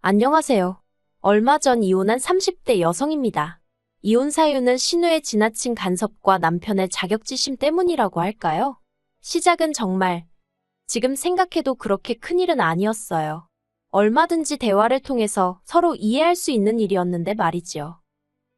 안녕하세요. 얼마 전 이혼한 30대 여성입니다. 이혼 사유는 신우의 지나친 간섭과 남편의 자격지심 때문이라고 할까요? 시작은 정말 지금 생각해도 그렇게 큰일은 아니었어요. 얼마든지 대화를 통해서 서로 이해할 수 있는 일이었는데 말이지요.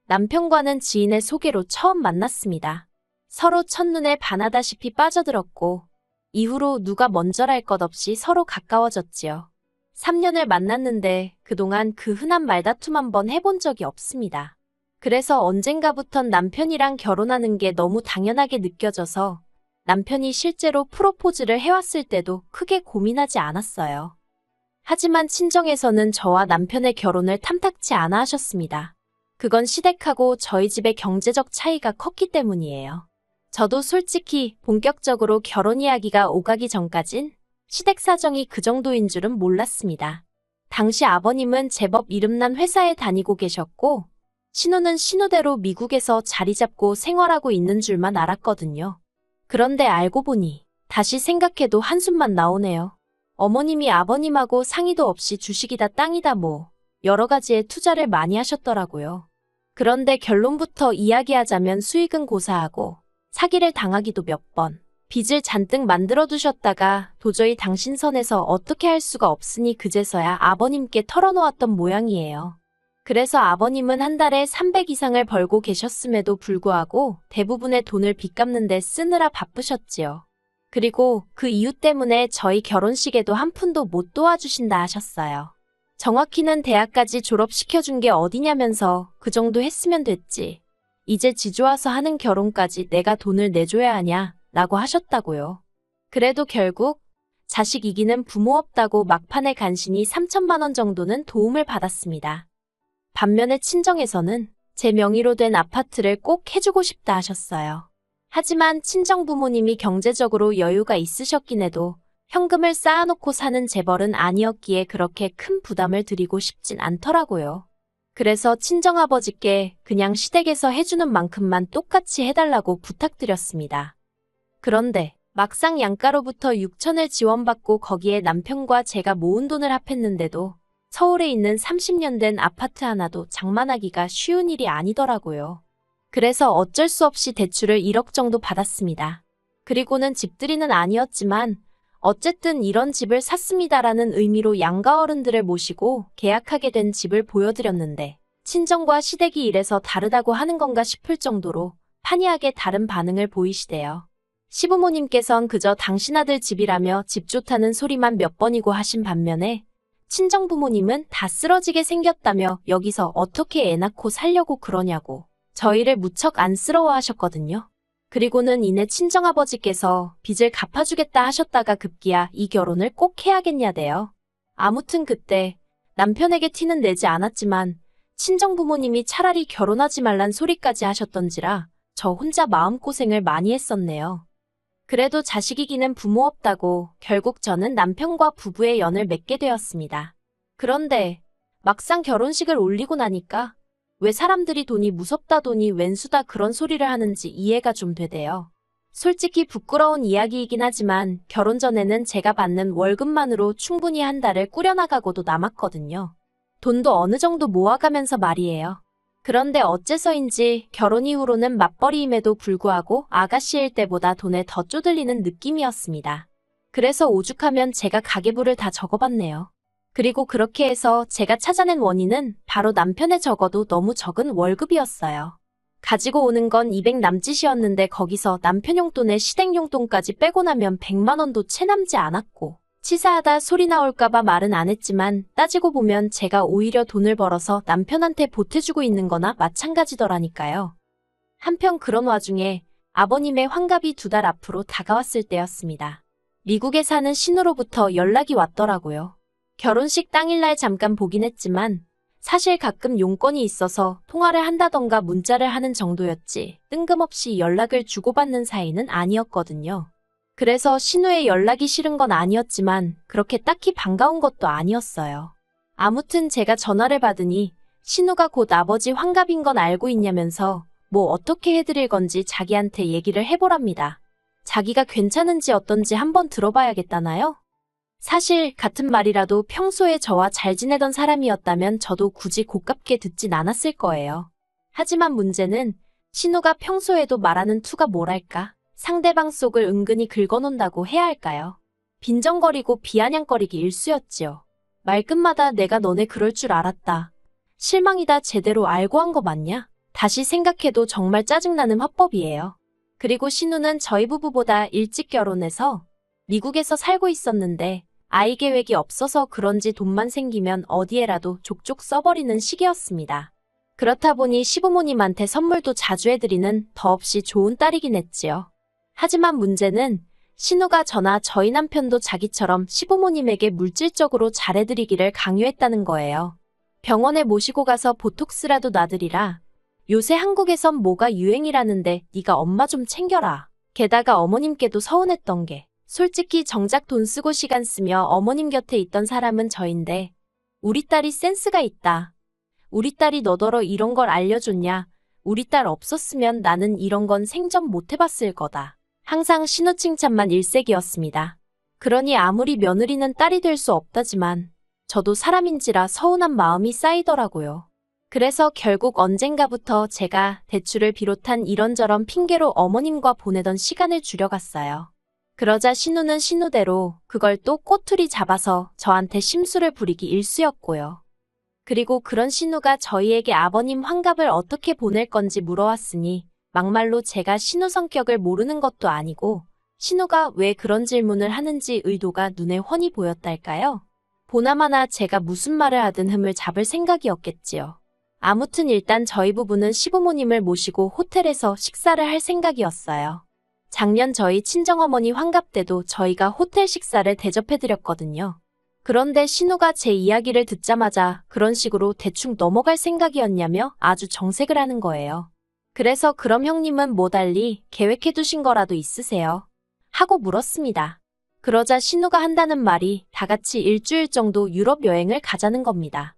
남편과는 지인의 소개로 처음 만났습니다. 서로 첫눈에 반하다시피 빠져들었고 이후로 누가 먼저랄 것 없이 서로 가까워졌지요. 3년을 만났는데 그동안 그 흔한 말다툼 한번 해본 적이 없습니다. 그래서 언젠가부턴 남편이랑 결혼하는 게 너무 당연하게 느껴져서 남편이 실제로 프로포즈를 해왔을 때도 크게 고민하지 않았어요. 하지만 친정에서는 저와 남편의 결혼을 탐탁치 않아 하셨습니다. 그건 시댁하고 저희 집의 경제적 차이가 컸기 때문이에요. 저도 솔직히 본격적으로 결혼 이야기가 오가기 전까진 시댁 사정이 그 정도인 줄은 몰랐습니다. 당시 아버님은 제법 이름난 회사에 다니고 계셨고 신우는 신우대로 미국에서 자리 잡고 생활하고 있는 줄만 알았거든요. 그런데 알고 보니 다시 생각해도 한숨만 나오네요. 어머님이 아버님하고 상의도 없이 주식이다 땅이다 뭐 여러 가지에 투자를 많이 하셨더라고요. 그런데 결론부터 이야기하자면 수익은 고사하고 사기를 당하기도 몇 번. 빚을 잔뜩 만들어 두셨다가 도저히 당신 선에서 어떻게 할 수가 없으니 그제서야 아버님께 털어놓았던 모양이에요. 그래서 아버님은 한 달에 300 이상을 벌고 계셨음에도 불구하고 대부분의 돈을 빚 갚는 데 쓰느라 바쁘셨지요. 그리고 그 이유 때문에 저희 결혼식에도 한 푼도 못 도와주신다 하셨어요. 정확히는 대학까지 졸업시켜준 게 어디냐면서 그 정도 했으면 됐지. 이제 지좋아서 하는 결혼까지 내가 돈을 내줘야 하냐? 라고 하셨다고요. 그래도 결국 자식 이기는 부모 없다고 막판에 간신히 3천만 원 정도는 도움을 받았습니다. 반면에 친정에서는 제 명의로 된 아파트를 꼭 해주고 싶다 하셨어요. 하지만 친정 부모님이 경제적으로 여유가 있으셨긴 해도 현금을 쌓아놓고 사는 재벌은 아니었기에 그렇게 큰 부담을 드리고 싶진 않더라고요. 그래서 친정아버지께 그냥 시댁에서 해주는 만큼만 똑같이 해달라고 부탁드렸습니다. 그런데 막상 양가로부터 6천을 지원받고 거기에 남편과 제가 모은 돈을 합했는데도 서울에 있는 30년 된 아파트 하나도 장만하기가 쉬운 일이 아니더라고요. 그래서 어쩔 수 없이 대출을 1억 정도 받았습니다. 그리고는 집들이는 아니었지만 어쨌든 이런 집을 샀습니다라는 의미로 양가 어른들을 모시고 계약하게 된 집을 보여드렸는데 친정과 시댁이 이래서 다르다고 하는 건가 싶을 정도로 판이하게 다른 반응을 보이시대요. 시부모님께선 그저 당신 아들 집이라며 집 좋다는 소리만 몇 번이고 하신 반면에 친정부모님은 다 쓰러지게 생겼다며 여기서 어떻게 애 낳고 살려고 그러냐고 저희를 무척 안쓰러워하셨거든요. 그리고는 이내 친정아버지께서 빚을 갚아주겠다 하셨다가 급기야 이 결혼을 꼭 해야겠냐대요. 아무튼 그때 남편에게 티는 내지 않았지만 친정부모님이 차라리 결혼하지 말란 소리까지 하셨던지라 저 혼자 마음고생을 많이 했었네요. 그래도 자식 이기는 부모 없다고 결국 저는 남편과 부부의 연을 맺게 되었습니다. 그런데 막상 결혼식을 올리고 나니까 왜 사람들이 돈이 무섭다 돈이 웬수다 그런 소리를 하는지 이해가 좀 되대요. 솔직히 부끄러운 이야기이긴 하지만 결혼 전에는 제가 받는 월급만으로 충분히 한 달을 꾸려나가고도 남았거든요. 돈도 어느 정도 모아가면서 말이에요. 그런데 어째서인지 결혼 이후로는 맞벌이임에도 불구하고 아가씨일 때보다 돈에 더 쪼들리는 느낌이었습니다. 그래서 오죽하면 제가 가계부를 다 적어봤네요. 그리고 그렇게 해서 제가 찾아낸 원인은 바로 남편의 적어도 너무 적은 월급이었어요. 가지고 오는 건 200 남짓이었는데 거기서 남편 용돈에 시댁 용돈까지 빼고 나면 100만 원도 채 남지 않았고 치사하다 소리 나올까봐 말은 안 했지만 따지고 보면 제가 오히려 돈을 벌어서 남편한테 보태주고 있는 거나 마찬가지더라니까요. 한편 그런 와중에 아버님의 환갑이 2달 앞으로 다가왔을 때였습니다. 미국에 사는 신우로부터 연락이 왔더라고요. 결혼식 당일날 잠깐 보긴 했지만 사실 가끔 용건이 있어서 통화를 한다던가 문자를 하는 정도였지 뜬금없이 연락을 주고받는 사이는 아니었거든요. 그래서 신우의 연락이 싫은 건 아니었지만 그렇게 딱히 반가운 것도 아니었어요. 아무튼 제가 전화를 받으니 신우가 곧 아버지 환갑인 건 알고 있냐면서 뭐 어떻게 해드릴 건지 자기한테 얘기를 해보랍니다. 자기가 괜찮은지 어떤지 한번 들어봐야겠다나요? 사실 같은 말이라도 평소에 저와 잘 지내던 사람이었다면 저도 굳이 고깝게 듣진 않았을 거예요. 하지만 문제는 신우가 평소에도 말하는 투가 뭐랄까, 상대방 속을 은근히 긁어놓는다고 해야 할까요? 빈정거리고 비아냥거리기 일쑤였지요. 말끝마다 내가 너네 그럴 줄 알았다. 실망이다. 제대로 알고 한 거 맞냐? 다시 생각해도 정말 짜증나는 화법이에요. 그리고 신우는 저희 부부보다 일찍 결혼해서 미국에서 살고 있었는데 아이 계획이 없어서 그런지 돈만 생기면 어디에라도 족족 써버리는 시기였습니다. 그렇다 보니 시부모님한테 선물도 자주 해드리는 더없이 좋은 딸이긴 했지요. 하지만 문제는 신우가 저나 저희 남편도 자기처럼 시부모님에게 물질적으로 잘해드리기를 강요했다는 거예요. 병원에 모시고 가서 보톡스라도 놔드리라. 요새 한국에선 뭐가 유행이라는데 네가 엄마 좀 챙겨라. 게다가 어머님께도 서운했던 게 솔직히 정작 돈 쓰고 시간 쓰며 어머님 곁에 있던 사람은 저인데 우리 딸이 센스가 있다. 우리 딸이 너더러 이런 걸 알려줬냐. 우리 딸 없었으면 나는 이런 건 생전 못 해봤을 거다. 항상 신우 칭찬만 일색이었습니다. 그러니 아무리 며느리는 딸이 될 수 없다지만 저도 사람인지라 서운한 마음이 쌓이더라고요. 그래서 결국 언젠가부터 제가 대출을 비롯한 이런저런 핑계로 어머님과 보내던 시간을 줄여갔어요. 그러자 신우는 신우대로 그걸 또 꼬투리 잡아서 저한테 심술을 부리기 일쑤였고요. 그리고 그런 신우가 저희에게 아버님 환갑을 어떻게 보낼 건지 물어왔으니 막말로 제가 신우 성격을 모르는 것도 아니고 신우가 왜 그런 질문을 하는지 의도가 눈에 훤히 보였달까요? 보나마나 제가 무슨 말을 하든 흠을 잡을 생각이었겠지요. 아무튼 일단 저희 부부는 시부모님을 모시고 호텔에서 식사를 할 생각이었어요. 작년 저희 친정어머니 환갑 때도 저희가 호텔 식사를 대접해드렸거든요. 그런데 신우가 제 이야기를 듣자마자 그런 식으로 대충 넘어갈 생각이었냐며 아주 정색을 하는 거예요. 그래서 그럼 형님은 뭐 달리 계획해두신 거라도 있으세요? 하고 물었습니다. 그러자 신우가 한다는 말이 다 같이 일주일 정도 유럽 여행을 가자는 겁니다.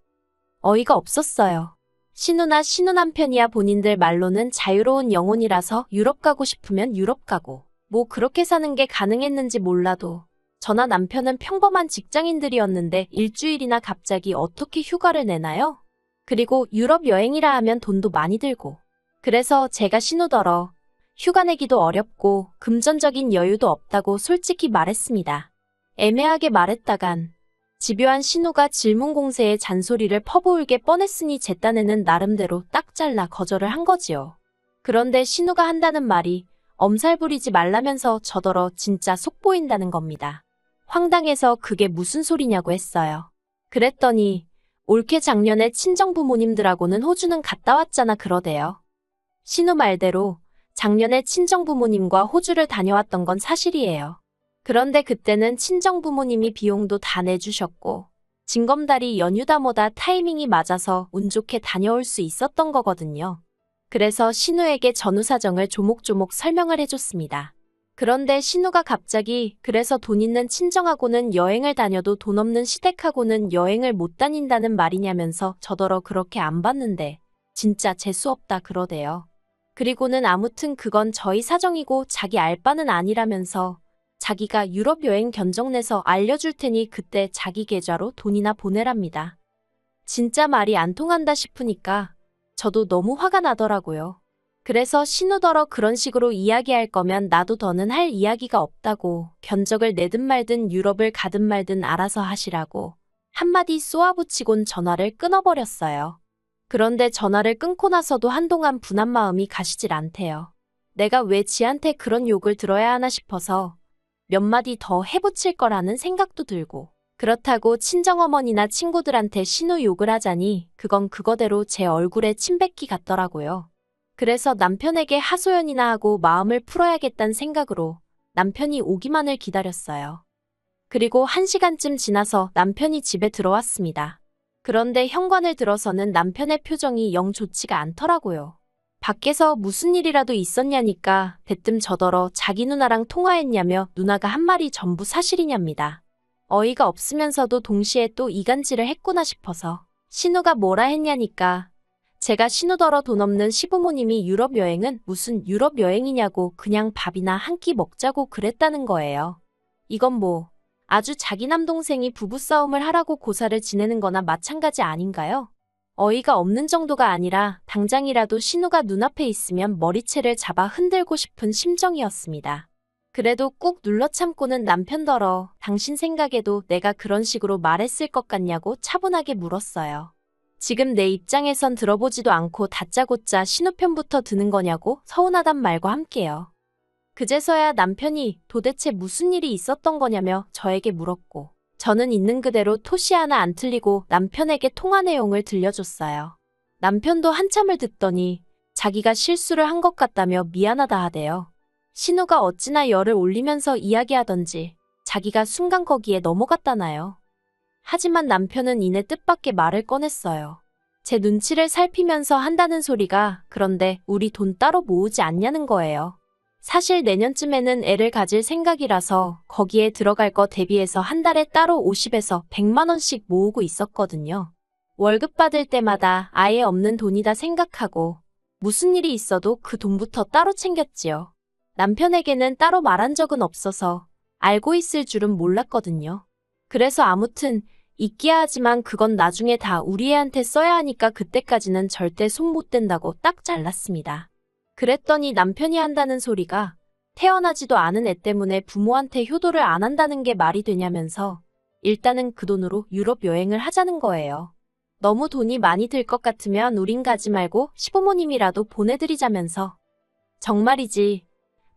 어이가 없었어요. 신우나 신우 남편이야 본인들 말로는 자유로운 영혼이라서 유럽 가고 싶으면 유럽 가고 뭐 그렇게 사는 게 가능했는지 몰라도 저나 남편은 평범한 직장인들이었는데 일주일이나 갑자기 어떻게 휴가를 내나요? 그리고 유럽 여행이라 하면 돈도 많이 들고 그래서 제가 신우더러 휴가 내기도 어렵고 금전적인 여유도 없다고 솔직히 말했습니다. 애매하게 말했다간 집요한 신우가 질문 공세에 잔소리를 퍼부을게 뻔했으니 제 딴에는 나름대로 딱 잘라 거절을 한 거지요. 그런데 신우가 한다는 말이 엄살 부리지 말라면서 저더러 진짜 속 보인다는 겁니다. 황당해서 그게 무슨 소리냐고 했어요. 그랬더니 올케 작년에 친정부모님들하고는 호주는 갔다 왔잖아 그러대요. 신우 말대로 작년에 친정부모님과 호주를 다녀왔던 건 사실이에요. 그런데 그때는 친정부모님이 비용도 다 내주셨고 징검다리 연휴다 뭐다 타이밍이 맞아서 운 좋게 다녀올 수 있었던 거거든요. 그래서 신우에게 전후 사정을 조목조목 설명을 해줬습니다. 그런데 신우가 갑자기 그래서 돈 있는 친정하고는 여행을 다녀도 돈 없는 시댁하고는 여행을 못 다닌다는 말이냐면서 저더러 그렇게 안 봤는데 진짜 재수없다 그러대요. 그리고는 아무튼 그건 저희 사정이고 자기 알 바는 아니라면서 자기가 유럽 여행 견적 내서 알려줄 테니 그때 자기 계좌로 돈이나 보내랍니다. 진짜 말이 안 통한다 싶으니까 저도 너무 화가 나더라고요. 그래서 신우더러 그런 식으로 이야기할 거면 나도 더는 할 이야기가 없다고 견적을 내든 말든 유럽을 가든 말든 알아서 하시라고 한마디 쏘아붙이곤 전화를 끊어버렸어요. 그런데 전화를 끊고 나서도 한동안 분한 마음이 가시질 않대요. 내가 왜 지한테 그런 욕을 들어야 하나 싶어서 몇 마디 더 해붙일 거라는 생각도 들고 그렇다고 친정어머니나 친구들한테 신우 욕을 하자니 그건 그거대로 제 얼굴에 침 뱉기 같더라고요. 그래서 남편에게 하소연이나 하고 마음을 풀어야겠다는 생각으로 남편이 오기만을 기다렸어요. 그리고 1시간쯤 지나서 남편이 집에 들어왔습니다. 그런데 현관을 들어서는 남편의 표정이 영 좋지가 않더라고요. 밖에서 무슨 일이라도 있었냐니까 대뜸 저더러 자기 누나랑 통화했냐며 누나가 한 말이 전부 사실이냐입니다. 어이가 없으면서도 동시에 또 이간질을 했구나 싶어서 신우가 뭐라 했냐니까 제가 신우더러 돈 없는 시부모님이 유럽 여행은 무슨 유럽 여행이냐고 그냥 밥이나 한 끼 먹자고 그랬다는 거예요. 이건 뭐 아주 자기 남동생이 부부싸움을 하라고 고사를 지내는 거나 마찬가지 아닌가요? 어이가 없는 정도가 아니라 당장이라도 신우가 눈앞에 있으면 머리채를 잡아 흔들고 싶은 심정이었습니다. 그래도 꾹 눌러 참고는 남편더러 당신 생각에도 내가 그런 식으로 말했을 것 같냐고 차분하게 물었어요. 지금 내 입장에선 들어보지도 않고 다짜고짜 신우 편부터 드는 거냐고 서운하단 말과 함께요. 그제서야 남편이 도대체 무슨 일이 있었던 거냐며 저에게 물었고 저는 있는 그대로 토시 하나 안 틀리고 남편에게 통화 내용을 들려줬어요. 남편도 한참을 듣더니 자기가 실수를 한 것 같다며 미안하다 하대요. 신우가 어찌나 열을 올리면서 이야기하던지 자기가 순간 거기에 넘어갔다나요. 하지만 남편은 이내 뜻밖의 말을 꺼냈어요. 제 눈치를 살피면서 한다는 소리가 그런데 우리 돈 따로 모으지 않냐는 거예요. 사실 내년쯤에는 애를 가질 생각이라서 거기에 들어갈 거 대비해서 한 달에 따로 50에서 100만 원씩 모으고 있었거든요. 월급 받을 때마다 아예 없는 돈이다 생각하고 무슨 일이 있어도 그 돈부터 따로 챙겼지요. 남편에게는 따로 말한 적은 없어서 알고 있을 줄은 몰랐거든요. 그래서 아무튼 있기야 하지만 그건 나중에 다 우리 애한테 써야 하니까 그때까지는 절대 손 못 댄다고 딱 잘랐습니다. 그랬더니 남편이 한다는 소리가 태어나지도 않은 애 때문에 부모한테 효도를 안 한다는 게 말이 되냐면서 일단은 그 돈으로 유럽 여행을 하자는 거예요. 너무 돈이 많이 들 것 같으면 우린 가지 말고 시부모님이라도 보내드리자면서. 정말이지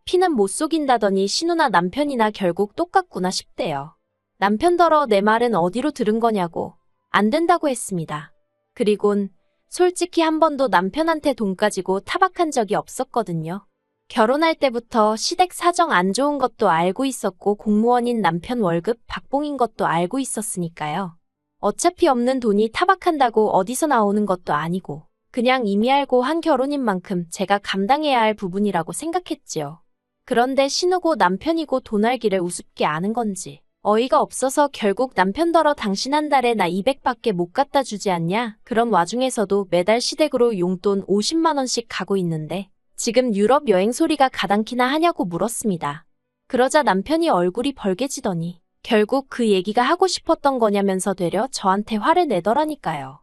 피는 못 속인다더니 신우나 남편이나 결국 똑같구나 싶대요. 남편더러 내 말은 어디로 들은 거냐고 안 된다고 했습니다. 그리곤 솔직히 한 번도 남편한테 돈 가지고 타박한 적이 없었거든요. 결혼할 때부터 시댁 사정 안 좋은 것도 알고 있었고 공무원인 남편 월급 박봉인 것도 알고 있었으니까요. 어차피 없는 돈이 타박한다고 어디서 나오는 것도 아니고 그냥 이미 알고 한 결혼인 만큼 제가 감당해야 할 부분이라고 생각했지요. 그런데 신우고 남편이고 돈 알기를 우습게 아는 건지 어이가 없어서 결국 남편더러 당신 한 달에 나 200밖에 못 갖다 주지 않냐? 그런 와중에서도 매달 시댁으로 용돈 50만 원씩 가고 있는데 지금 유럽 여행 소리가 가당키나 하냐고 물었습니다. 그러자 남편이 얼굴이 벌개지더니 결국 그 얘기가 하고 싶었던 거냐면서 되려 저한테 화를 내더라니까요.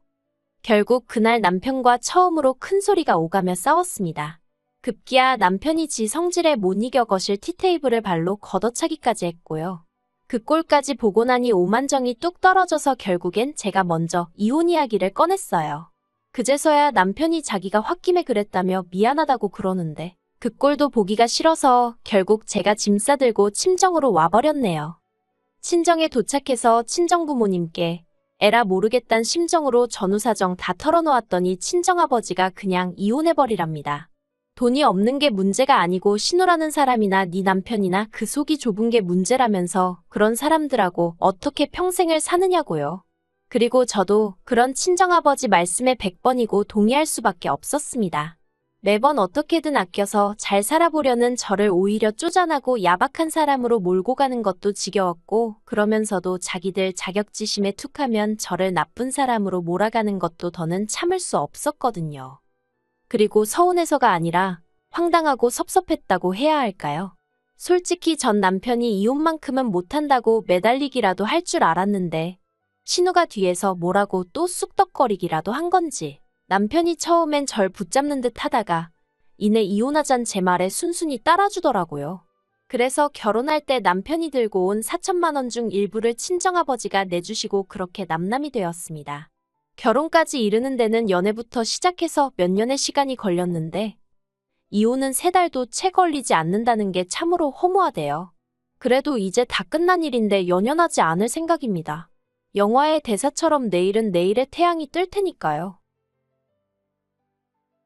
결국 그날 남편과 처음으로 큰 소리가 오가며 싸웠습니다. 급기야 남편이 지 성질에 못 이겨 거실 티테이블을 발로 걷어차기까지 했고요. 그 꼴까지 보고 나니 오만정이 뚝 떨어져서 결국엔 제가 먼저 이혼 이야기를 꺼냈어요. 그제서야 남편이 자기가 홧김에 그랬다며 미안하다고 그러는데 그 꼴도 보기가 싫어서 결국 제가 짐 싸들고 친정으로 와버렸네요. 친정에 도착해서 친정부모님께 에라 모르겠단 심정으로 전후사정 다 털어놓았더니 친정아버지가 그냥 이혼해버리랍니다. 돈이 없는 게 문제가 아니고 신우라는 사람이나 네 남편이나 그 속이 좁은 게 문제라면서 그런 사람들하고 어떻게 평생을 사느냐고요. 그리고 저도 그런 친정아버지 말씀에 100번이고 동의할 수밖에 없었습니다. 매번 어떻게든 아껴서 잘 살아보려는 저를 오히려 쪼잔하고 야박한 사람으로 몰고 가는 것도 지겨웠고 그러면서도 자기들 자격지심에 툭하면 저를 나쁜 사람으로 몰아가는 것도 더는 참을 수 없었거든요. 그리고 서운해서가 아니라 황당하고 섭섭했다고 해야 할까요? 솔직히 전 남편이 이혼만큼은 못한다고 매달리기라도 할 줄 알았는데 신우가 뒤에서 뭐라고 또 쑥덕거리기라도 한 건지 남편이 처음엔 절 붙잡는 듯 하다가 이내 이혼하잔 제 말에 순순히 따라주더라고요. 그래서 결혼할 때 남편이 들고 온 4천만 원 중 일부를 친정아버지가 내주시고 그렇게 남남이 되었습니다. 결혼까지 이르는 데는 연애부터 시작해서 몇 년의 시간이 걸렸는데 이혼은 3달도 채 걸리지 않는다는 게 참으로 허무하대요. 그래도 이제 다 끝난 일인데 연연하지 않을 생각입니다. 영화의 대사처럼 내일은 내일의 태양이 뜰 테니까요.